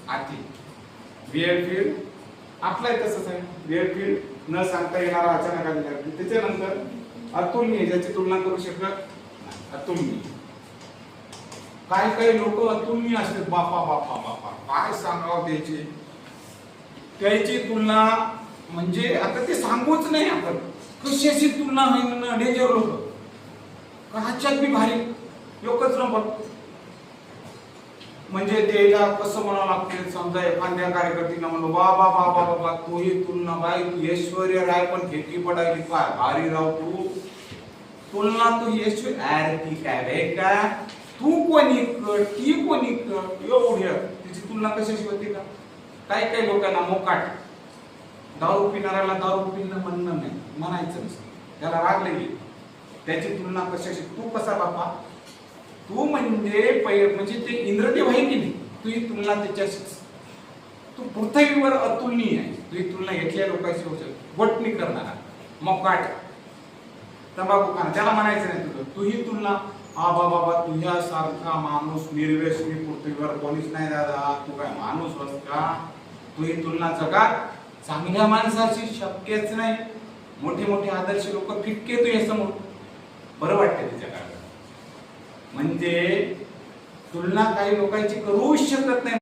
अति वेळ फील्ड आपलाही तसंच आहे. वेळ फील्ड न सांगता येणारा अचानक आलेला. त्याच्यानंतर अतुलनीय, ज्याची तुलना करू शकत नाही, अतुलनीय. काही काही लोक अतुलनीय असतात, बापा बापा बापा काय सांगावं त्याची तुलना म्हणजे आता ते सांगूच नाही आपण. कशाची तुलना होईल, डेंजर लोक काच्यात बी भारी एकच नंबर. म्हणजे त्याला कसं म्हणावं लागते, समजा एखाद्या कार्यकर्त्याला म्हणलं बाबा बाबा बाबा तू ही तुलना बाई तू ऐश्वर्या राय पण फेकी पडायली काय भारी राव तू तुलना तू ऐश्वर्या अरे ती काय रे का तू कोणी कर ती कोणी कर एवढ्या तिची तुलना कशाशी होती का. काही काही लोकांना मोकाट दारू पिणाऱ्याला दारू पिणं म्हणणं नाही, म्हणायचं नसतं, त्याला राग लागली. त्याची तुलना कशाशी, तू कसा बापा तू म्हणजे ते इंद्रदेव आहे की नाही, तू ही तुलना त्याच्याशीच. तू पृथ्वीवर अतुलनीय आहे, तुझी तुलना इथल्या लोकांशी होऊ शकते. वटणी करणारा मोकाट तंबाखू खाणं त्याला म्हणायचं नाही तुझं, तू ही तुलना बाबा बाबा तुझ्यासारखा माणूस निर्व्यसनी पृथ्वीवर कोणीच नाही दादा, तू काय माणूस होस का. तू ही तुलना जगात चांगल्या माणसाची शक्यच नाही. मोठे मोठे आदर्श लोक फिटके तू हे समोर बरं वाटते त्याच्या काळात. म्हणजे तुलना काही लोकांची करूच शकत नाही.